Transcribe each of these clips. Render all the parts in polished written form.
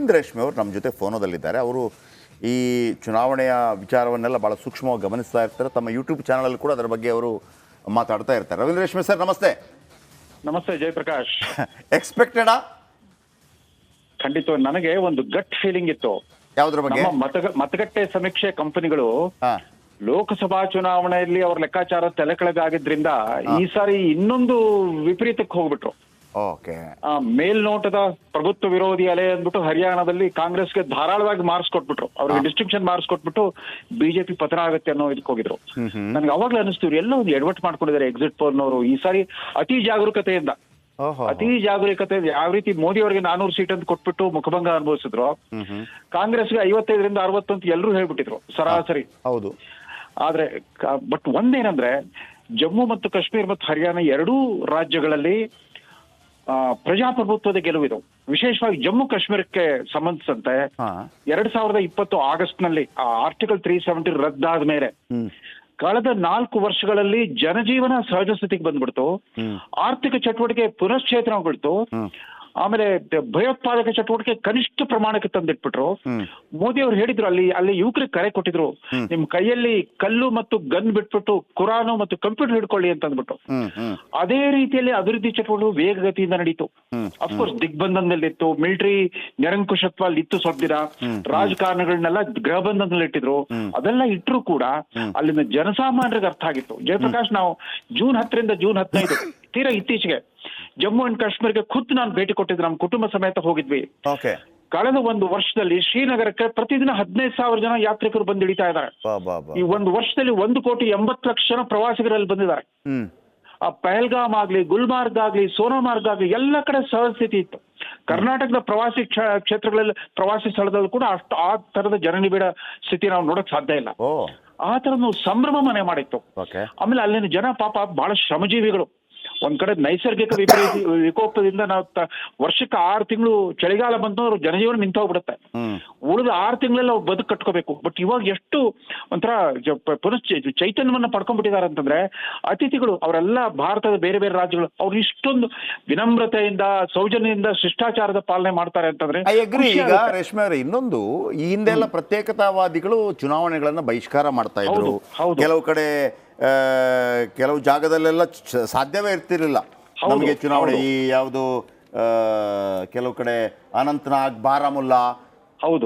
ಅರವಿಂದ್ ರೇಷ್ಮೆ ಅವರು ನಮ್ಮ ಜೊತೆ ಫೋನದಲ್ಲಿದ್ದಾರೆ. ಅವರು ಈ ಚುನಾವಣೆಯ ವಿಚಾರವನ್ನೆಲ್ಲ ಭಾಳ ಸೂಕ್ಷ್ಮವಾಗಿ ಗಮನಿಸ್ತಾ ಇರ್ತಾರೆ. ತಮ್ಮ ಯೂಟ್ಯೂಬ್ ಚಾನಲಲ್ಲಿ ಕೂಡ ಅದರ ಬಗ್ಗೆ ಅವರು ಮಾತಾಡ್ತಾ ಇರ್ತಾರೆ. ಅರವಿಂದ್ ರೇಷ್ಮೆ ಸರ್, ನಮಸ್ತೆ. ನಮಸ್ತೆ ಜಯಪ್ರಕಾಶ್. ಎಕ್ಸ್ಪೆಕ್ಟೆಡಾ? ಖಂಡಿತ. ನನಗೆ ಒಂದು ಗಟ್ ಫೀಲಿಂಗ್ ಇತ್ತು. ಯಾವುದ್ರ ಬಗ್ಗೆ? ಮತಗಟ್ಟೆ ಸಮೀಕ್ಷೆ ಕಂಪನಿಗಳು ಲೋಕಸಭಾ ಚುನಾವಣೆಯಲ್ಲಿ ಅವ್ರ ಲೆಕ್ಕಾಚಾರ ತಲೆ ಕೆಳಗಾಗಿದ್ರಿಂದ ಈ ಸಾರಿ ಇನ್ನೊಂದು ವಿಪರೀತಕ್ಕೆ ಹೋಗ್ಬಿಟ್ರು. ಓಕೆ. ಮೇಲ್ನೋಟದ ಪ್ರಭುತ್ವ ವಿರೋಧಿ ಅಲೆ ಅಂದ್ಬಿಟ್ಟು ಹರಿಯಾಣದಲ್ಲಿ ಕಾಂಗ್ರೆಸ್ಗೆ ಧಾರಾಳವಾಗಿ ಮಾರ್ಕ್ಸ್ ಕೊಟ್ಬಿಟ್ರು, ಅವ್ರಿಗೆ ಡಿಸ್ಟಿಂಕ್ಷನ್ ಮಾರ್ಕ್ಸ್ ಕೊಟ್ಬಿಟ್ಟು ಬಿಜೆಪಿ ಪತನ ಆಗುತ್ತೆ ಅನ್ನೋ ಇದಕ್ಕೆ ಹೋಗಿದ್ರು. ನನ್ಗೆ ಅವಾಗ್ಲೇ ಅನಿಸ್ತು ಇವ್ರು ಎಲ್ಲ ಒಂದು ಎಡವಟ್ ಮಾಡ್ಕೊಂಡಿದ್ದಾರೆ ಎಕ್ಸಿಟ್ ಪೋಲ್ನವರು. ಈ ಸಾರಿ ಅತಿ ಜಾಗರೂಕತೆಯಿಂದ ಯಾವ ರೀತಿ ಮೋದಿ ಅವರಿಗೆ 400 ಸೀಟ್ ಅಂತ ಕೊಟ್ಬಿಟ್ಟು ಮುಖಭಂಗ ಅನುಭವಿಸಿದ್ರು, ಕಾಂಗ್ರೆಸ್ಗೆ 55ರಿಂದ 60 ಅಂತ ಎಲ್ಲರೂ ಹೇಳ್ಬಿಟ್ಟಿದ್ರು ಸರಾಸರಿ. ಹೌದು. ಆದ್ರೆ ಬಟ್ ಒಂದೇನಂದ್ರೆ ಜಮ್ಮು ಮತ್ತು ಕಾಶ್ಮೀರ ಮತ್ತು ಹರಿಯಾಣ ಎರಡೂ ರಾಜ್ಯಗಳಲ್ಲಿ ಪ್ರಜಾಪ್ರಭುತ್ವದ ಗೆಲುವಿದು. ವಿಶೇಷವಾಗಿ ಜಮ್ಮು ಕಾಶ್ಮೀರಕ್ಕೆ ಸಂಬಂಧಿಸಿದಂತೆ 2020 ಆಗಸ್ಟ್ ನಲ್ಲಿ ಆರ್ಟಿಕಲ್ 370 ರದ್ದಾದ ಮೇಲೆ ಕಳೆದ 4 ವರ್ಷಗಳಲ್ಲಿ ಜನಜೀವನ ಸಹಜ ಸ್ಥಿತಿಗೆ ಬಂದ್ಬಿಡ್ತು, ಆರ್ಥಿಕ ಚಟುವಟಿಕೆ ಪುನಶ್ಚೇತನಗೊಳ್ತು, ಆಮೇಲೆ ಭಯೋತ್ಪಾದಕ ಚಟುವಟಿಕೆ ಕನಿಷ್ಠ ಪ್ರಮಾಣಕ್ಕೆ ತಂದಿಟ್ಬಿಟ್ರು. ಮೋದಿ ಅವರು ಹೇಳಿದ್ರು, ಅಲ್ಲಿ ಯುವಕರಿಗೆ ಕರೆ ಕೊಟ್ಟಿದ್ರು, ನಿಮ್ ಕೈಯಲ್ಲಿ ಕಲ್ಲು ಮತ್ತು ಗನ್ ಬಿಟ್ಬಿಟ್ಟು ಕುರಾನು ಮತ್ತು ಕಂಪ್ಯೂಟರ್ ಹಿಡ್ಕೊಳ್ಳಿ ಅಂತ ಅಂದ್ಬಿಟ್ಟು. ಅದೇ ರೀತಿಯಲ್ಲಿ ಅಭಿವೃದ್ಧಿ ಚಟುವಟಿಕೆ ವೇಗಗತಿಯಿಂದ ನಡೀತು. ಅಫ್ಕೋರ್ಸ್ ದಿಗ್ಬಂಧನದಲ್ಲಿತ್ತು, ಮಿಲಿಟರಿ ನಿರಂಕುಶತ್ವ ಅಲ್ಲಿತ್ತು, ಸ್ವಲ್ಪ ದಿನ ರಾಜಕಾರಣಗಳನ್ನೆಲ್ಲ ಗೃಹ ಬಂಧನದಲ್ಲಿ ಇಟ್ಟಿದ್ರು. ಅದೆಲ್ಲ ಇಟ್ಟರು ಕೂಡ ಅಲ್ಲಿನ ಜನಸಾಮಾನ್ಯರಿಗೆ ಅರ್ಥ ಆಗಿತ್ತು. ಜಯಪ್ರಕಾಶ್, ನಾವು ಜೂನ್ 10ರಿಂದ ಜೂನ್ 15 ತೀರಾ ಇತ್ತೀಚೆಗೆ ಜಮ್ಮು ಅಂಡ್ ಕಾಶ್ಮೀರ್ಗೆ ಖುದ್ದು ನಾನು ಭೇಟಿ ಕೊಟ್ಟಿದ್ದೆ, ನಮ್ಮ ಕುಟುಂಬ ಸಮೇತ ಹೋಗಿದ್ವಿ. ಕಳೆದ ಒಂದು ವರ್ಷದಲ್ಲಿ ಶ್ರೀನಗರಕ್ಕೆ ಪ್ರತಿದಿನ 15,000 ಜನ ಯಾತ್ರಿಕರು ಬಂದು ಹಿಡಿತಾ ಇದ್ದಾರೆ. ಈ ಒಂದು ವರ್ಷದಲ್ಲಿ 1,80,00,000 ಜನ ಪ್ರವಾಸಿಗರಲ್ಲಿ ಬಂದಿದ್ದಾರೆ. ಆ ಪಹಲ್ಗಾಮ್ ಆಗ್ಲಿ, ಗುಲ್ಮಾರ್ಗ್ ಆಗ್ಲಿ, ಸೋನಾಮಾರ್ಗ್ ಆಗ್ಲಿ ಎಲ್ಲ ಕಡೆ ಸಹಸ್ಥಿತಿ ಇತ್ತು. ಕರ್ನಾಟಕದ ಪ್ರವಾಸಿ ಕ್ಷೇತ್ರಗಳಲ್ಲಿ, ಪ್ರವಾಸಿ ಸ್ಥಳದಲ್ಲೂ ಕೂಡ ಅಷ್ಟು ಆ ತರದ ಜನನಿಬಿಡ ಸ್ಥಿತಿ ನಾವು ನೋಡಕ್ ಸಾಧ್ಯ ಇಲ್ಲ. ಆ ತರದ ಸಂಭ್ರಮ ಮನೆ ಮಾಡಿತ್ತು. ಆಮೇಲೆ ಅಲ್ಲಿನ ಜನ ಪಾಪ ಬಹಳ ಶ್ರಮಜೀವಿಗಳು. ಒಂದ್ ಕಡೆ ನೈಸರ್ಗಿಕ ವಿಕೋಪದಿಂದ ನಾವು ವರ್ಷಕ್ಕೆ 6 ತಿಂಗಳು ಚಳಿಗಾಲ ಬಂದು ಅವ್ರ ಜನಜೀವನ ನಿಂತೋಗ್ಬಿಡುತ್ತೆ. ಉಳಿದ 6 ತಿಂಗಳಲ್ಲಿ ಅವ್ರು ಬದುಕು ಕಟ್ಕೋಬೇಕು. ಬಟ್ ಇವಾಗ ಎಷ್ಟು ಒಂಥರ ಚೈತನ್ಯವನ್ನ ಪಡ್ಕೊಂಡ್ಬಿಟ್ಟಿದ್ದಾರೆ ಅಂತಂದ್ರೆ, ಅತಿಥಿಗಳು ಅವರೆಲ್ಲ ಭಾರತದ ಬೇರೆ ಬೇರೆ ರಾಜ್ಯಗಳು ಅವ್ರು ಇಷ್ಟೊಂದು ವಿನಮ್ರತೆಯಿಂದ, ಸೌಜನ್ಯದಿಂದ, ಶಿಷ್ಟಾಚಾರದ ಪಾಲನೆ ಮಾಡ್ತಾರೆ ಅಂತಂದ್ರೆ. ಈಗ ರೇಷ್ಮೆ ಅವರೇ, ಇನ್ನೊಂದು, ಈ ಹಿಂದೆಲ್ಲ ಪ್ರತ್ಯೇಕತಾವಾದಿಗಳು ಚುನಾವಣೆಗಳನ್ನ ಬಹಿಷ್ಕಾರ ಮಾಡ್ತಾ ಇದ್ರು. ಕೆಲವು ಕಡೆ ಕೆಲವು ಜಾಗದಲ್ಲೆಲ್ಲ ಸಾಧ್ಯವೇ ಇರ್ತಿರ್ಲಿಲ್ಲ ನಮಗೆ ಚುನಾವಣೆ. ಈ ಯಾವುದು ಕೆಲವು ಕಡೆ ಅನಂತನಾಗ್, ಬಾರಾಮುಲ್ಲಾ,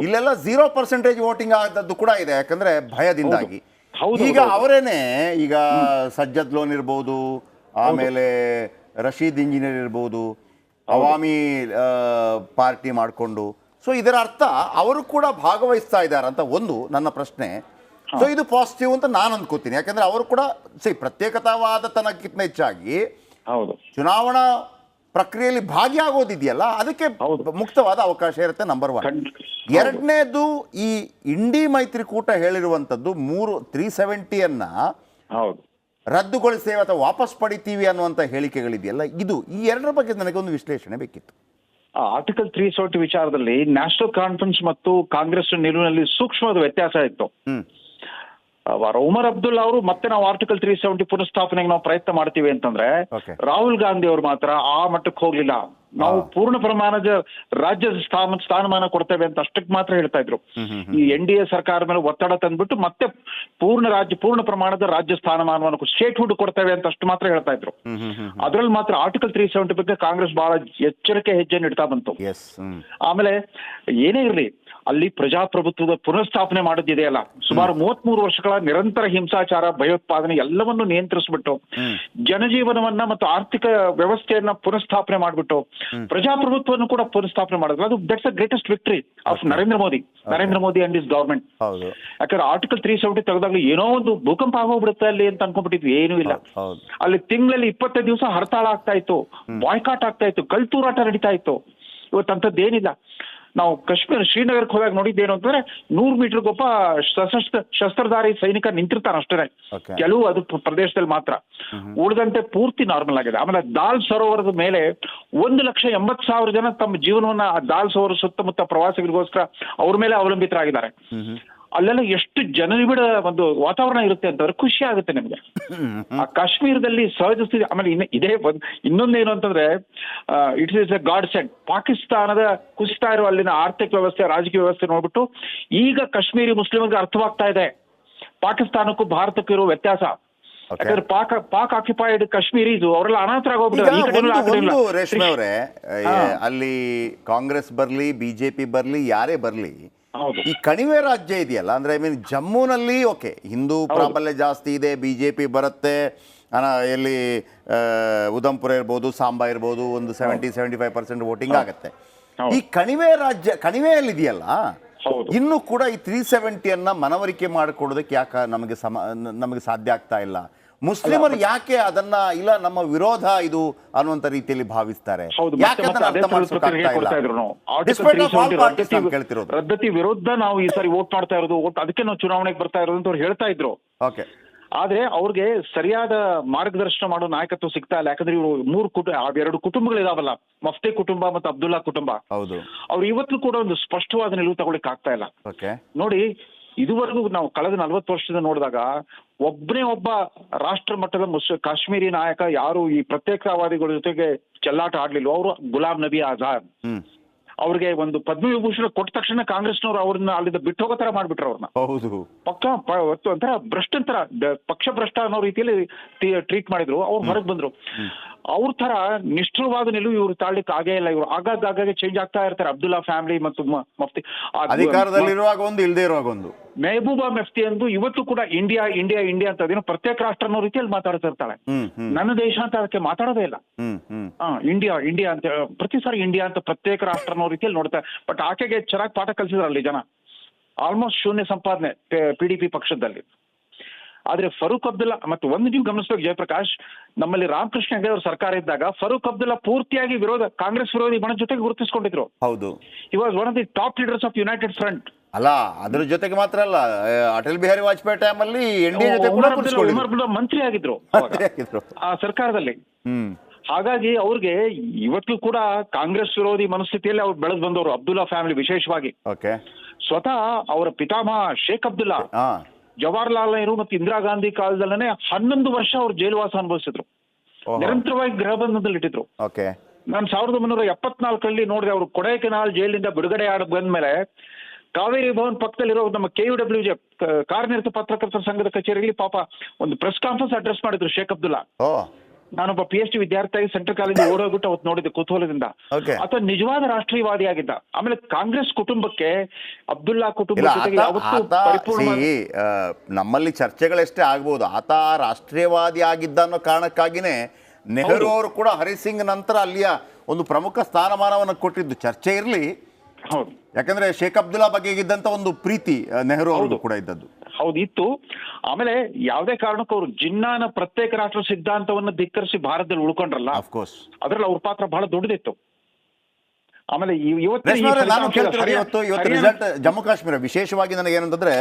ಇಲ್ಲೆಲ್ಲ 0% ವೋಟಿಂಗ್ ಆದದ್ದು ಕೂಡ ಇದೆ, ಯಾಕಂದ್ರೆ ಭಯದಿಂದಾಗಿ. ಈಗ ಅವರೇನೆ, ಈಗ ಸಜ್ಜದ್ ಲೋನ್ ಇರ್ಬೋದು, ಆಮೇಲೆ ರಶೀದ್ ಇಂಜಿನಿಯರ್ ಇರ್ಬೋದು, ಅವಾಮಿ ಪಾರ್ಟಿ ಮಾಡಿಕೊಂಡು, ಸೊ ಇದರ ಅರ್ಥ ಅವರು ಕೂಡ ಭಾಗವಹಿಸ್ತಾ ಇದ್ದಾರೆ ಅಂತ ಒಂದು ನನ್ನ ಪ್ರಶ್ನೆ. ಸೊ ಇದು ಪಾಸಿಟಿವ್ ಅಂತ ನಾನು ಅಂದ್ಕೋತೀನಿ, ಯಾಕಂದ್ರೆ ಅವರು ಕೂಡ ಪ್ರತ್ಯೇಕತಾವಾದತನಕ್ಕಿಂತ ಹೆಚ್ಚಾಗಿ ಚುನಾವಣಾ ಪ್ರಕ್ರಿಯೆಯಲ್ಲಿ ಭಾಗಿಯಾಗೋದಿದೆಯಲ್ಲ, ಅದಕ್ಕೆ ಮುಕ್ತವಾದ ಅವಕಾಶ ಇರುತ್ತೆ. ನಂಬರ್ 1. ಎರಡನೇದು, ಈ ಇಂಡಿ ಮೈತ್ರಿಕೂಟ ಹೇಳಿರುವಂಥದ್ದು 370 ರದ್ದುಗೊಳಿಸ್ತೇವೆ ಅಥವಾ ವಾಪಸ್ ಪಡಿತೀವಿ ಅನ್ನುವಂಥ ಹೇಳಿಕೆಗಳಿದೆಯಲ್ಲ, ಈ ಎರಡರ ಬಗ್ಗೆ ನನಗೊಂದು ವಿಶ್ಲೇಷಣೆ ಬೇಕಿತ್ತು. ಆರ್ಟಿಕಲ್ 370 ವಿಚಾರದಲ್ಲಿ ನ್ಯಾಷನಲ್ ಕಾನ್ಫರೆನ್ಸ್ ಮತ್ತು ಕಾಂಗ್ರೆಸ್ ನಿಲುವಿನಲ್ಲಿ ಸೂಕ್ಷ್ಮವಾದ ವ್ಯತ್ಯಾಸ ಇತ್ತು. ಉಮರ್ ಅಬ್ದುಲ್ಲಾ ಅವರು ಮತ್ತೆ ನಾವು ಆರ್ಟಿಕಲ್ 370 ಪುನಃಸ್ಥಾಪನೆಗೆ ನಾವು ಪ್ರಯತ್ನ ಮಾಡ್ತೀವಿ ಅಂತಂದ್ರೆ, ರಾಹುಲ್ ಗಾಂಧಿ ಅವರು ಮಾತ್ರ ಆ ಮಟ್ಟಕ್ಕೆ ಹೋಗ್ಲಿಲ್ಲ. ನಾವು ಪೂರ್ಣ ಪ್ರಮಾಣದ ರಾಜ್ಯ ಸ್ಥಾನಮಾನ ಕೊಡ್ತೇವೆ ಅಂತ ಅಷ್ಟಕ್ಕೆ ಮಾತ್ರ ಹೇಳ್ತಾ ಇದ್ರು. ಈ NDA ಸರ್ಕಾರ ಮೇಲೆ ಒತ್ತಡ ತಂದ್ಬಿಟ್ಟು ಮತ್ತೆ ಪೂರ್ಣ ಪ್ರಮಾಣದ ರಾಜ್ಯ ಸ್ಥಾನಮಾನವನ್ನು ಸ್ಟೇಟ್ ಹುಡ್ ಕೊಡ್ತೇವೆ ಅಂತ ಅಷ್ಟು ಮಾತ್ರ ಹೇಳ್ತಾ ಇದ್ರು. ಅದ್ರಲ್ಲಿ ಮಾತ್ರ ಆರ್ಟಿಕಲ್ 370 ಬಗ್ಗೆ ಕಾಂಗ್ರೆಸ್ ಬಹಳ ಎಚ್ಚರಿಕೆ ಹೆಜ್ಜೆಯನ್ನು ಇಡ್ತಾ ಬಂತು. ಆಮೇಲೆ ಏನೇ ಇರಲಿ, ಅಲ್ಲಿ ಪ್ರಜಾಪ್ರಭುತ್ವದ ಪುನಃಸ್ಥಾಪನೆ ಮಾಡೋದಿದೆಯಲ್ಲ, ಸುಮಾರು 33 ವರ್ಷಗಳ ನಿರಂತರ ಹಿಂಸಾಚಾರ, ಭಯೋತ್ಪಾದನೆ ಎಲ್ಲವನ್ನು ನಿಯಂತ್ರಿಸ್ಬಿಟ್ಟು ಜನಜೀವನವನ್ನ ಮತ್ತು ಆರ್ಥಿಕ ವ್ಯವಸ್ಥೆಯನ್ನ ಪುನಃಸ್ಥಾಪನೆ ಮಾಡ್ಬಿಟ್ಟು ಪ್ರಜಾಪ್ರಭುತ್ವವನ್ನು ಕೂಡ ಪುನಃಸ್ಥಾಪನೆ ಮಾಡಿದ್ರು. ಅದು that's the greatest victory of Narendra Modi and is government. ಯಾಕಂದ್ರೆ ಆರ್ಟಿಕಲ್ 370 ತೆಗೆದಾಗ್ಲೂ ಏನೋ ಒಂದು ಭೂಕಂಪ ಆಗೋಗ್ಬಿಡುತ್ತೆ ಅಲ್ಲಿ ಅಂತ ಅನ್ಕೊಂಡ್ಬಿಟ್ಟಿದ್ವಿ. ಏನೂ ಇಲ್ಲ. ಅಲ್ಲಿ ತಿಂಗಳಲ್ಲಿ 25 ದಿವಸ ಹರ್ತಾಳ ಆಗ್ತಾ ಇತ್ತು, ಬಾಯ್ಕಾಟ್ ಆಗ್ತಾ ಇತ್ತು, ಕಳ್ತೂರಾಟ ನಡೀತಾ ಇತ್ತು. ಇವತ್ತಂಥದ್ದೇನಿಲ್ಲ. ನಾವು ಶ್ರೀನಗರಕ್ಕೆ ಹೋದಾಗ ನೋಡಿದ್ದೇನು ಅಂತಂದ್ರೆ 100 ಮೀಟರ್ಗೊಬ್ಬ ಶಸ್ತ್ರಧಾರಿ ಸೈನಿಕ ನಿಂತಿರ್ತಾನೆ ಅಷ್ಟೇ, ಕೆಲವು ಅದು ಪ್ರದೇಶದಲ್ಲಿ ಮಾತ್ರ. ಉಳಿದಂತೆ ಪೂರ್ತಿ ನಾರ್ಮಲ್ ಆಗಿದೆ. ಆಮೇಲೆ ದಾಲ್ ಸರೋವರದ ಮೇಲೆ 1,80,000 ಜನ ತಮ್ಮ ಜೀವನವನ್ನ ದಾಲ್ ಸರೋವರ ಸುತ್ತಮುತ್ತ ಪ್ರವಾಸಿಗರಿಗೋಸ್ಕರ ಅವ್ರ ಮೇಲೆ ಅವಲಂಬಿತರಾಗಿದ್ದಾರೆ. ಅಲ್ಲೆಲ್ಲ ಎಷ್ಟು ಜನನಿಬಿಡ ಒಂದು ವಾತಾವರಣ ಇರುತ್ತೆ ಅಂತಂದ್ರೆ ಖುಷಿ ಆಗುತ್ತೆ ನಿಮ್ಗೆ. ಆ ಕಾಶ್ಮೀರದಲ್ಲಿ ಸಹಜ ಸ್ಥಿತಿ. ಆಮೇಲೆ ಇದೇ ಇನ್ನೊಂದೇನು ಅಂತಂದ್ರೆ it's is a god sent. ಪಾಕಿಸ್ತಾನದ ಕುಸಿತಾ ಇರೋ ಅಲ್ಲಿನ ಆರ್ಥಿಕ ವ್ಯವಸ್ಥೆ, ರಾಜಕೀಯ ವ್ಯವಸ್ಥೆ ನೋಡ್ಬಿಟ್ಟು ಈಗ ಕಾಶ್ಮೀರಿ ಮುಸ್ಲಿಮರಿಗೆ ಅರ್ಥವಾಗ್ತಾ ಇದೆ ಪಾಕಿಸ್ತಾನಕ್ಕೂ ಭಾರತಕ್ಕೂ ಇರೋ ವ್ಯತ್ಯಾಸ. ಯಾಕಂದ್ರೆ ಪಾಕ್ ಆಕ್ಯುಪೈಡ್ ಕಾಶ್ಮೀರೀಸು ಅವರೆಲ್ಲ ಒಂದು ರೇಷ್ಮೆ ಅವರೇ, ಅಲ್ಲಿ ಕಾಂಗ್ರೆಸ್ ಬರ್ಲಿ, ಬಿಜೆಪಿ ಬರ್ಲಿ, ಯಾರೇ ಬರ್ಲಿ, ಈ ಕಣಿವೆ ರಾಜ್ಯ ಇದೆಯಲ್ಲ, ಅಂದ್ರೆ ಐ ಮೀನ್ ಜಮ್ಮುನಲ್ಲಿ ಓಕೆ ಹಿಂದೂ ಪ್ರಾಬಲ್ಯ ಜಾಸ್ತಿ ಇದೆ, ಬಿಜೆಪಿ ಬರುತ್ತೆ, ಎಲ್ಲಿ ಉಧಂಪುರ ಇರ್ಬೋದು, ಸಾಂಬಾ ಇರ್ಬೋದು, ಒಂದು 70-75% ವೋಟಿಂಗ್ ಆಗುತ್ತೆ. ಈ ಕಣಿವೆ ರಾಜ್ಯ, ಕಣಿವೆಯಲ್ಲಿದೆಯಲ್ಲ, ಇನ್ನು ಕೂಡ ಈ 370 ಮನವರಿಕೆ ಮಾಡಿಕೊಡೋದಕ್ಕೆ ಯಾಕೆ ನಮಗೆ ಸಾಧ್ಯ ಆಗ್ತಾ ಇಲ್ಲ? ಮುಸ್ಲಿಮರು ಯಾಕೆ ಅದನ್ನ ಇಲ್ಲ ನಮ್ಮ ವಿರೋಧ ಇದು ಅನ್ನುವಂತ ರೀತಿಯಲ್ಲಿ ಭಾವಿಸ್ತಾರೆ? ರದ್ದತಿ ವಿರುದ್ಧ ನಾವು ಈ ಸಾರಿ ವೋಟ್ ಮಾಡ್ತಾ ಇರೋದು, ಅದಕ್ಕೆ ನಾವು ಚುನಾವಣೆಗೆ ಬರ್ತಾ ಇರೋದು ಅಂತ ಅವ್ರು ಹೇಳ್ತಾ ಇದ್ರು. ಓಕೆ, ಆದ್ರೆ ಅವ್ರಿಗೆ ಸರಿಯಾದ ಮಾರ್ಗದರ್ಶನ ಮಾಡೋ ನಾಯಕತ್ವ ಸಿಗ್ತಾ ಇಲ್ಲ. ಯಾಕಂದ್ರೆ ಇವರು ಎರಡು ಕುಟುಂಬಗಳು ಇದಾವಲ್ಲ, ಮಫ್ತಿ ಕುಟುಂಬ ಮತ್ತು ಅಬ್ದುಲ್ಲಾ ಕುಟುಂಬ. ಹೌದು, ಅವ್ರು ಇವತ್ತು ಕೂಡ ಒಂದು ಸ್ಪಷ್ಟವಾದ ನಿಲುವು ತಗೊಳ್ಳಿಕ್ ಆಗ್ತಾ ಇಲ್ಲ. ನೋಡಿ, ಇದುವರೆಗೂ ನಾವು ಕಳೆದ 40 ವರ್ಷದಿಂದ ನೋಡಿದಾಗ ಒಬ್ಬನೇ ಒಬ್ಬ ರಾಷ್ಟ್ರ ಮಟ್ಟದ ಕಾಶ್ಮೀರಿ ನಾಯಕ ಯಾರು ಈ ಪ್ರತ್ಯೇಕತಾವಾದಿಗಳ ಜೊತೆಗೆ ಚೆಲ್ಲಾಟ ಆಡ್ಲಿಲ್ಲ. ಅವರು ಗುಲಾಂ ನಬಿ ಆಜಾದ್. ಅವ್ರಿಗೆ ಒಂದು ಪದ್ಮವಿಭೂಷಣ ಕೊಟ್ಟ ತಕ್ಷಣ ಕಾಂಗ್ರೆಸ್ನವ್ರು ಅವ್ರನ್ನ ಅಲ್ಲಿಂದ ಬಿಟ್ಟು ಹೋಗೋ ತರ ಮಾಡ್ಬಿಟ್ರು ಅವ್ರನ್ನ. ಹೌದು, ಒಂಥರ ಭ್ರಷ್ಟಂತರ, ಪಕ್ಷ ಭ್ರಷ್ಟ ಅನ್ನೋ ರೀತಿಯಲ್ಲಿ ಟ್ರೀಟ್ ಮಾಡಿದ್ರು. ಅವ್ರು ಹೊರಗೆ ಬಂದ್ರು. ಅವ್ರ ತರ ನಿಷ್ಠುರವಾದ ನಿಲುವು ಇವ್ರು ತಾಳ್ಲಿಕ್ಕೆ ಆಗೇ ಇಲ್ಲ. ಇವ್ರು ಆಗಾಗ ಚೇಂಜ್ ಆಗ್ತಾ ಇರ್ತಾರೆ. ಅಬ್ದುಲ್ಲಾ ಫ್ಯಾಮಿಲಿ ಮತ್ತು ಮಫ್ತಿ ಅಧಿಕಾರದಲ್ಲಿರುವಾಗ ಒಂದು, ಇಲ್ಲದೆ ಇರುವಾಗ ಒಂದು. ಮೆಹಬೂಬಾ ಮಫ್ತಿ ಎಂದು ಇವತ್ತು ಕೂಡ ಇಂಡಿಯಾ ಇಂಡಿಯಾ ಇಂಡಿಯಾ ಅಂತ ಅದೇನೋ ಪ್ರತ್ಯೇಕ ರಾಷ್ಟ್ರ ಅನ್ನೋ ರೀತಿಯಲ್ಲಿ ಮಾತಾಡ್ತಾ ಇರ್ತಾಳೆ. ನನ್ನ ದೇಶ ಅಂತ ಅದಕ್ಕೆ ಮಾತಾಡೋದೇ ಇಲ್ಲ. ಇಂಡಿಯಾ ಇಂಡಿಯಾ ಅಂತ ಪ್ರತಿ ಸಾರಿ ಇಂಡಿಯಾ ಅಂತ ಪ್ರತ್ಯೇಕ ರಾಷ್ಟ್ರ ಅನ್ನೋ ರೀತಿಯಲ್ಲಿ ನೋಡ್ತಾರೆ. ಬಟ್ ಆಕೆಗೆ ಚೆನ್ನಾಗಿ ಪಾಠ ಕಲಿಸಿದ್ರಲ್ಲಿ ಜನ. ಆಲ್ಮೋಸ್ಟ್ ಶೂನ್ಯ ಸಂಪಾದನೆ PDP ಪಕ್ಷದಲ್ಲಿ. ಆದ್ರೆ ಫರೂಕ್ ಅಬ್ದುಲ್ಲಾ ಮತ್ತು ಒಂದು ನೀವು ಗಮನಿಸ್ಬೇಕು ಜಯಪ್ರಕಾಶ್, ನಮ್ಮಲ್ಲಿ ರಾಮಕೃಷ್ಣ ಹೆಗಡೆ ಅವ್ರ ಸರ್ಕಾರ ಇದ್ದಾಗ ಫರೂಕ್ ಅಬ್ದುಲ್ಲಾ ಪೂರ್ತಿಯಾಗಿ ಕಾಂಗ್ರೆಸ್ ವಿರೋಧಿ ಬಣ ಜೊತೆಗೆ ಗುರುತಿಸಿಕೊಂಡಿದ್ರು. ಹೌದು, he was one of the top leaders of United front. ಅಲ್ಲ, ಅದ್ರ ಜೊತೆಗೆ ಮಾತ್ರ ಅಲ್ಲ, ಅಟಲ್ ಬಿಹಾರಿ ವಾಜಪೇಯಿ ಟೈಮ್ ಅಲ್ಲಿ ಮಂತ್ರಿ ಆಗಿದ್ರು ಆ ಸರ್ಕಾರದಲ್ಲಿ. ಹಾಗಾಗಿ ಅವ್ರಿಗೆ ಇವತ್ತು ಕೂಡ ಕಾಂಗ್ರೆಸ್ ವಿರೋಧಿ ಮನಸ್ಥಿತಿಯಲ್ಲಿ ಅವ್ರು ಬೆಳೆದು ಬಂದವರು ಅಬ್ದುಲ್ಲಾ ಫ್ಯಾಮಿಲಿ ವಿಶೇಷವಾಗಿ. ಸ್ವತಃ ಅವರ ಪಿತಾಮಹ ಶೇಖ್ ಅಬ್ದುಲ್ಲಾ ಜವಾಹರ್ಲಾಲ್ ನೆಹರು ಮತ್ತು ಇಂದಿರಾ ಗಾಂಧಿ ಕಾಲದಲ್ಲೇ 11 ವರ್ಷ ಅವ್ರು ಜೈಲುವಾಸ ಅನುಭವಿಸಿದ್ರು. ನಿರಂತರವಾಗಿ ಗೃಹ ಬಂಧನದಲ್ಲಿ ಇಟ್ಟಿದ್ರು. ನಾನು 1974 ನೋಡಿದೆ. ಅವರು ಕೊಡೈಕೆನಾಲ್ ಜೈಲಿಂದ ಬಿಡುಗಡೆ ಬಂದ್ಮೇಲೆ ಕಾವೇರಿ ಭವನ್ ಪಕ್ಕದಲ್ಲಿರೋ ನಮ್ಮ KUWJ ಕಾರ್ಯನಿರತ ಪತ್ರಕರ್ತರ ಸಂಘದ ಕಚೇರಿಯಲ್ಲಿ ಪಾಪ ಒಂದು ಪ್ರೆಸ್ ಕಾನ್ಫರೆನ್ಸ್ ಅಡ್ರೆಸ್ ಮಾಡಿದ್ರು ಶೇಖ್ ಅಬ್ದುಲ್ಲಾ. ನಾನೊಬ್ಬ PhD ವಿದ್ಯಾರ್ಥಿಯಾಗಿ ಸೆಂಟ್ರಲ್ ಕಾಲೇಜ್ ಓಡೋಗ್ಬಿಟ್ಟು ಅವತ್ತು ನೋಡಿದ್ದೆ ಕುತೂಹಲದಿಂದ. ಆತ ನಿಜವಾದ ರಾಷ್ಟ್ರೀಯವಾದಿ ಆಗಿದ್ದ. ಆಮೇಲೆ ಕಾಂಗ್ರೆಸ್ ಕುಟುಂಬಕ್ಕೆ ಅಬ್ದುಲ್ಲಾ ಕುಟುಂಬ ನಮ್ಮಲ್ಲಿ ಚರ್ಚೆಗಳೆಷ್ಟೇ ಆಗ್ಬೋದು, ಆತ ರಾಷ್ಟ್ರೀಯವಾದಿ ಆಗಿದ್ದ ಅನ್ನೋ ಕಾರಣಕ್ಕಾಗಿನೇ ನೆಹರು ಅವರು ಕೂಡ ಹರಿಸಿಂಗ್ ನಂತರ ಅಲ್ಲಿಯ ಒಂದು ಪ್ರಮುಖ ಸ್ಥಾನಮಾನವನ್ನು ಕೊಟ್ಟಿದ್ದು. ಚರ್ಚೆ ಇರಲಿ, ಯಾಕಂದ್ರೆ ಶೇಖ್ ಅಬ್ದುಲ್ಲಾ ಬಗ್ಗೆ ಇದ್ದಂತ ಒಂದು ಪ್ರೀತಿ ನೆಹರು ಅವರು ಕೂಡ ಇದ್ದದ್ದು. ಹೌದು, ಇತ್ತು. ಆಮೇಲೆ ಯಾವುದೇ ಕಾರಣಕ್ಕೂ ಅವರು ಜಿನ್ನಾನ ಪ್ರತ್ಯೇಕ ರಾಷ್ಟ್ರ ಸಿದ್ಧಾಂತವನ್ನು ಧಿಕ್ಕರಿಸಿ ಭಾರತದಲ್ಲಿ ಉಳ್ಕೊಂಡ್ರಲ್ಲ, ಅದ್ರಲ್ಲಿ ಅವ್ರ ಪಾತ್ರ ಬಹಳ ದೊಡ್ಡದಿತ್ತು. ಆಮೇಲೆ ಇವತ್ತು ರಿಸಲ್ಟ್ ಜಮ್ಮು ಕಾಶ್ಮೀರ ವಿಶೇಷವಾಗಿ ನನಗೇನಂತಂದ್ರೆ,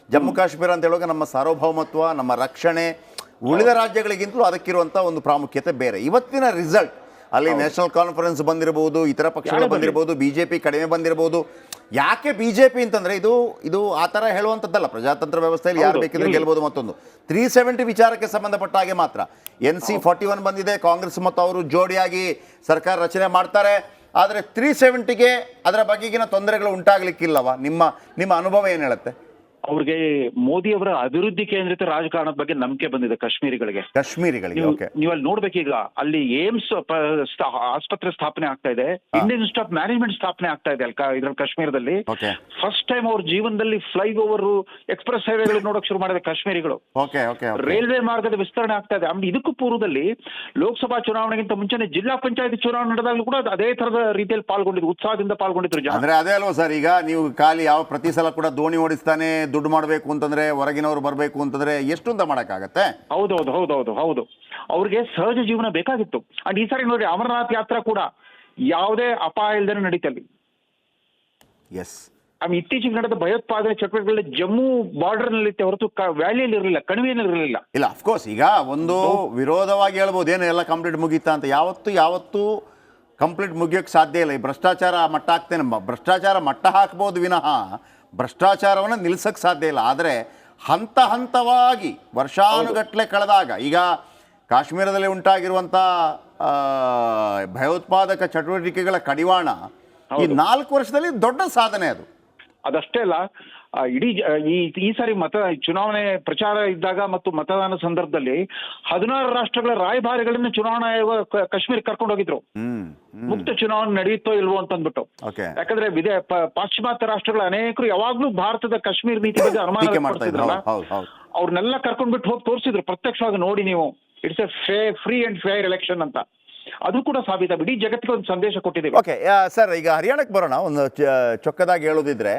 ಜಮ್ಮು ಕಾಶ್ಮೀರ ಅಂತ ಹೇಳುವಾಗ ನಮ್ಮ ಸಾರ್ವಭೌಮತ್ವ, ನಮ್ಮ ರಕ್ಷಣೆ ಉಳಿದ ರಾಜ್ಯಗಳಿಗಿಂತಲೂ ಅದಕ್ಕಿರುವಂತ ಒಂದು ಪ್ರಾಮುಖ್ಯತೆ ಬೇರೆ. ಇವತ್ತಿನ ರಿಸಲ್ಟ್ ಅಲ್ಲಿ ನ್ಯಾಷನಲ್ ಕಾನ್ಫರೆನ್ಸ್ ಬಂದಿರಬಹುದು, ಇತರ ಪಕ್ಷಗಳು ಬಂದಿರಬಹುದು, ಬಿಜೆಪಿ ಕಡಿಮೆ ಬಂದಿರಬಹುದು. ಯಾಕೆ ಬಿಜೆಪಿ ಅಂತಂದ್ರೆ ಇದು ಆ ಥರ ಹೇಳುವಂಥದ್ದಲ್ಲ. ಪ್ರಜಾತಂತ್ರ ವ್ಯವಸ್ಥೆಯಲ್ಲಿ ಯಾರು ಬೇಕಿದ್ರೆ ಗೆಲ್ಬೋದು. ಮತ್ತೊಂದು 370 ವಿಚಾರಕ್ಕೆ ಸಂಬಂಧಪಟ್ಟ ಹಾಗೆ ಮಾತ್ರ NC 41 ಬಂದಿದೆ. ಕಾಂಗ್ರೆಸ್ ಮತ್ತು ಅವರು ಜೋಡಿಯಾಗಿ ಸರ್ಕಾರ ರಚನೆ ಮಾಡ್ತಾರೆ. ಆದರೆ 370ಗೆ ಅದರ ಬಗೆಗಿನ ತೊಂದರೆಗಳು ಉಂಟಾಗಲಿಕ್ಕಿಲ್ಲವಾ? ನಿಮ್ಮ ಅನುಭವ ಏನು ಹೇಳುತ್ತೆ? ಅವ್ರಿಗೆ ಮೋದಿ ಅವರ ಅಭಿವೃದ್ಧಿ ಕೇಂದ್ರಿತ ರಾಜಕಾರಣದ ಬಗ್ಗೆ ನಂಬಿಕೆ ಬಂದಿದೆ ಕಾಶ್ಮೀರಿಗಳಿಗೆ. ನೀವು ಅಲ್ಲಿ ನೋಡ್ಬೇಕೀಗ, ಅಲ್ಲಿ ಏಮ್ಸ್ ಆಸ್ಪತ್ರೆ ಸ್ಥಾಪನೆ ಆಗ್ತಾ ಇದೆ, ಇಂಡಿಯನ್ ಇನ್ಸ್ಟಿಟ್ಯೂಟ್ ಆಫ್ ಮ್ಯಾನೇಜ್ಮೆಂಟ್ ಸ್ಥಾಪನೆ ಆಗ್ತಾ ಇದೆ ಇದ್ರಲ್ಲಿ ಕಾಶ್ಮೀರದಲ್ಲಿ. ಫಸ್ಟ್ ಟೈಮ್ ಅವ್ರ ಜೀವನದಲ್ಲಿ ಫ್ಲೈ ಓವರ್, ಎಕ್ಸ್ಪ್ರೆಸ್ ಹೈವೇಗಳು ನೋಡಕ್ ಶುರು ಮಾಡಿದೆ ಕಾಶ್ಮೀರಿಗಳು. ರೈಲ್ವೆ ಮಾರ್ಗದ ವಿಸ್ತರಣೆ ಆಗ್ತಾ ಇದೆ. ಆಮೇಲೆ ಇದಕ್ಕೂ ಪೂರ್ವದಲ್ಲಿ ಲೋಕಸಭಾ ಚುನಾವಣೆಗಿಂತ ಮುಂಚೆನೆ ಜಿಲ್ಲಾ ಪಂಚಾಯತ್ ಚುನಾವಣೆ ನಡೆದಾಗಲೂ ಕೂಡ ಅದೇ ತರದ ರೀತಿಯಲ್ಲಿ ಪಾಲ್ಗೊಂಡಿದ್ರು, ಉತ್ಸಾಹದಿಂದ ಪಾಲ್ಗೊಂಡಿದ್ರು ಜನ. ಅಂದ್ರೆ ಅದೇ ಅಲ್ವಾ ಸರ್, ಈಗ ನೀವು ಖಾಲಿ ಯಾವ ಪ್ರತಿ ಸಲ ಕೂಡ ದೋಣಿ ಓಡಿಸ್ತಾನೆ, ದುಡ್ಡು ಮಾಡಬೇಕು ಅಂತಂದ್ರೆ, ಹೊರಗಿನವರು ಬರಬೇಕು ಅಂತಂದ್ರೆ ಎಷ್ಟು ಅಂತ ಮಾಡಕ್ಕಾಗತ್ತೆ? ಹೌದು. ಅವ್ರಿಗೆ ಸಹಜ ಜೀವನ ಬೇಕಾಗಿತ್ತು. ಅಂಡ್ ಈ ಸಾರಿ ನೋಡಿ, ಅಮರನಾಥ್ ಯಾತ್ರಾ ಕೂಡ ಯಾವುದೇ ಅಪಾಯ ಇಲ್ಲದೆ ನಡೀತಲ್ಲಿ. ಇತ್ತೀಚೆಗೆ ನಡೆದ ಭಯೋತ್ಪಾದನೆ ಚಟುವಟಿಕೆಗಳಲ್ಲಿ ಜಮ್ಮು ಬಾರ್ಡರ್ ನಲ್ಲಿ ಹೊರತು ವ್ಯಾಲಿಯಲ್ಲಿ ಇರಲಿಲ್ಲ, ಕಣಿವೆಯಲ್ಲಿ ಇರಲಿಲ್ಲ. ಇಲ್ಲ, ಅಫ್ಕೋರ್ಸ್ ಈಗ ಒಂದು ವಿರೋಧವಾಗಿ ಹೇಳ್ಬೋದು, ಏನು ಎಲ್ಲ ಕಂಪ್ಲೀಟ್ ಮುಗೀತಾ ಅಂತ. ಯಾವತ್ತು ಕಂಪ್ಲೀಟ್ ಮುಗಿಯೋಕ್ಕೆ ಸಾಧ್ಯ ಇಲ್ಲ. ಈ ಭ್ರಷ್ಟಾಚಾರ ಮಟ್ಟ ಹಾಕ್ತೇನೆ, ಭ್ರಷ್ಟಾಚಾರ ಮಟ್ಟ ಹಾಕ್ಬೋದು ವಿನಃ ಭ್ರಷ್ಟಾಚಾರವನ್ನು ನಿಲ್ಸಕ್ಕೆ ಸಾಧ್ಯ ಇಲ್ಲ. ಆದರೆ ಹಂತ ಹಂತವಾಗಿ ವರ್ಷಾನುಗಟ್ಟಲೆ ಕಳೆದಾಗ, ಈಗ ಕಾಶ್ಮೀರದಲ್ಲಿ ಉಂಟಾಗಿರುವಂಥ ಭಯೋತ್ಪಾದಕ ಚಟುವಟಿಕೆಗಳ ಕಡಿವಾಣ ಈ 4 ವರ್ಷದಲ್ಲಿ ದೊಡ್ಡ ಸಾಧನೆ ಅದು. ಅದಷ್ಟೇ ಅಲ್ಲ, ಇಡೀ ಈ ಸಾರಿ ಚುನಾವಣೆ ಪ್ರಚಾರ ಇದ್ದಾಗ ಮತ್ತು ಮತದಾನ ಸಂದರ್ಭದಲ್ಲಿ 16 ರಾಷ್ಟ್ರಗಳ ರಾಯಭಾರಿಗಳನ್ನ ಚುನಾವಣಾ ಆಯೋಗ ಕಾಶ್ಮೀರಕ್ಕೆ ಕರ್ಕೊಂಡು ಹೋಗಿದ್ರು. ಮುಕ್ತ ಚುನಾವಣೆ ನಡೆಯುತ್ತೋ ಇಲ್ವೋ ಅಂತ ಅಂದ್ಬಿಟ್ಟು. ಯಾಕಂದ್ರೆ ಪಾಶ್ಚಿಮಾತ್ಯ ರಾಷ್ಟ್ರಗಳ ಅನೇಕರು ಯಾವಾಗ್ಲೂ ಭಾರತದ ಕಾಶ್ಮೀರ ನೀತಿ ಬಗ್ಗೆ ಅನುಮಾನ ಪಡ್ತಿದ್ರಲ್ಲ, ಅವ್ರನ್ನೆಲ್ಲ ಕರ್ಕೊಂಡ್ಬಿಟ್ಟು ಹೋಗಿ ತೋರಿಸಿದ್ರು ಪ್ರತ್ಯಕ್ಷವಾಗಿ, ನೋಡಿ ನೀವು it's A free and fair election ಅಂತ. ಅದು ಕೂಡ ಸಾಬೀತ, ಇಡೀ ಜಗತ್ತಿಗೆ ಒಂದು ಸಂದೇಶ ಕೊಟ್ಟಿದ್ದೀವಿ. ಓಕೆ ಸರ್, ಈಗ ಹರಿಯಾಣಕ್ಕೆ ಬರೋಣ. ಒಂದು ಚೊಕ್ಕದಾಗಿ ಹೇಳೋದಿದ್ರೆ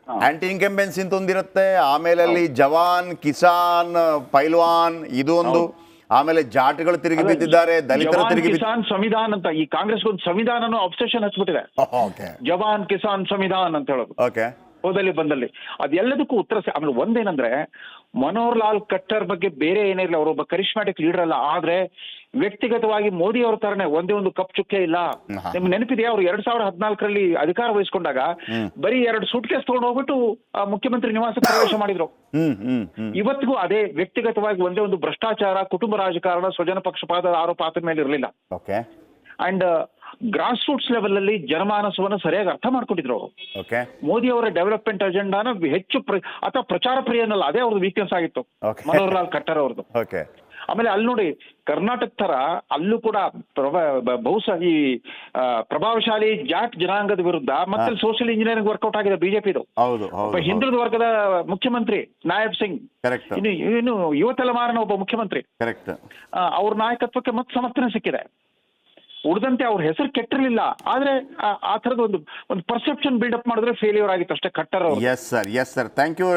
ಆಂಟಿ ಇನ್ಕಂಬೆನ್ಸಿ ಅಂತ ಒಂದಿರುತ್ತೆ, ಆಮೇಲೆ ಅಲ್ಲಿ ಜವಾನ್, ಕಿಸಾನ್, ಪೈಲ್ವಾನ್ ಇದು ಒಂದು, ಆಮೇಲೆ ಜಾಟ್ಗಳು ತಿರುಗಿ ಬಿದ್ದಿದ್ದಾರೆ, ದಲಿತರು ತಿರುಗಿ ಕಿಸಾನ್ ಸಂವಿಧಾನ ಅಂತ. ಈ ಕಾಂಗ್ರೆಸ್ ಒಂದು ಸಂವಿಧಾನ ಅಬ್ಸೆಷನ್ ಹಚ್ಬಿಟ್ಟಿದೆ, ಜವಾನ್ ಕಿಸಾನ್ ಸಂವಿಧಾನ್ ಅಂತ ಹೇಳೋದು. ಓಕೆ, ಹೋದಲ್ಲಿ ಬಂದಲ್ಲಿ ಅದೆಲ್ಲದಕ್ಕೂ ಉತ್ತರ. ಆಮೇಲೆ ಒಂದೇನಂದ್ರೆ, ಮನೋಹರ್ ಲಾಲ್ ಖಟ್ಟರ್ ಬಗ್ಗೆ ಬೇರೆ ಏನಿರಲಿ, ಅವರೊಬ್ಬ ಕರಿಷ್ಮ್ಯಾಟಿಕ್ ಲೀಡರ್ ಅಲ್ಲ, ಆದ್ರೆ ವ್ಯಕ್ತಿಗತವಾಗಿ ಮೋದಿ ಅವ್ರ ತರನೇ ಒಂದೇ ಒಂದು ಕಪ್ ಚುಕ್ಕೆ ಇಲ್ಲ. ನಿಮ್ಗೆ ನೆನಪಿದೆಯಾ, ಅವರು 2014ರಲ್ಲಿ ಅಧಿಕಾರ ವಹಿಸ್ಕೊಂಡಾಗ ಬರೀ 2 ಸೂಟ್ ಕೇಸ್ ತಗೊಂಡು ಹೋಗ್ಬಿಟ್ಟು ಮುಖ್ಯಮಂತ್ರಿ ನಿವಾಸಕ್ಕೆ ಪ್ರವೇಶ ಮಾಡಿದ್ರು. ಇವತ್ತಿಗೂ ಅದೇ, ವ್ಯಕ್ತಿಗತವಾಗಿ ಒಂದೇ ಒಂದು ಭ್ರಷ್ಟಾಚಾರ, ಕುಟುಂಬ ರಾಜಕಾರಣ, ಸ್ವಜನ ಪಕ್ಷಪಾತದ ಆರೋಪ ಆತನ ಮೇಲೆ ಇರಲಿಲ್ಲ. ಅಂಡ್ ಗ್ರಾಸ್ ರೂಟ್ಸ್ ಲೆವೆಲ್ ಅಲ್ಲಿ ಜನಮಾನಸವನ್ನು ಸರಿಯಾಗಿ ಅರ್ಥ ಮಾಡ್ಕೊಂಡಿದ್ರು. ಮೋದಿ ಅವರ ಡೆವಲಪ್ಮೆಂಟ್ ಅಜೆಂಡಾನ ಹೆಚ್ಚು ಅಥವಾ ಪ್ರಚಾರ ಪ್ರಿಯನಲ್ಲ, ಅದೇ ಅವ್ರದ್ದು ವೀಕ್ನೆಸ್ ಆಗಿತ್ತು ಮನೋಹರ್ ಲಾಲ್ ಖಟ್ಟರ್ ಅವ್ರದ್ದು. ಆಮೇಲೆ ಅಲ್ಲಿ ನೋಡಿ, ಕರ್ನಾಟಕ ತರ ಅಲ್ಲೂ ಕೂಡ ಬಹುಶಃ ಈ ಪ್ರಭಾವಶಾಲಿ ಜಾಟ್ ಜನಾಂಗದ ವಿರುದ್ಧ ಮತ್ತೆ ಸೋಷಿಯಲ್ ಇಂಜಿನಿಯರಿಂಗ್ ವರ್ಕೌಟ್ ಆಗಿದೆ ಬಿಜೆಪಿದು. ಹಿಂದುಳಿದ ವರ್ಗದ ಮುಖ್ಯಮಂತ್ರಿ ನಾಯಬ್ ಸಿಂಗ್, ಇನ್ನು ಯುವ ತಲೆಮಾರಿನ ಒಬ್ಬ ಮುಖ್ಯಮಂತ್ರಿ, ಅವ್ರ ನಾಯಕತ್ವಕ್ಕೆ ಮತ್ತೆ ಸಮರ್ಥನೆ ಸಿಕ್ಕಿದೆ. ಉಳಿದಂತೆ ಅವ್ರ ಹೆಸರು ಕೆಟ್ಟಿರ್ಲಿಲ್ಲ, ಆದ್ರೆ ಆ ತರದ ಒಂದು ಪರ್ಸೆಪ್ಷನ್ ಬಿಲ್ಡಪ್ ಮಾಡಿದ್ರೆ ಫೇಲ್ಯೂರ್ ಆಗಿತ್ತು ಅಷ್ಟೇ ಖಟ್ಟರ್ ಅವರು. Yes sir, thank you.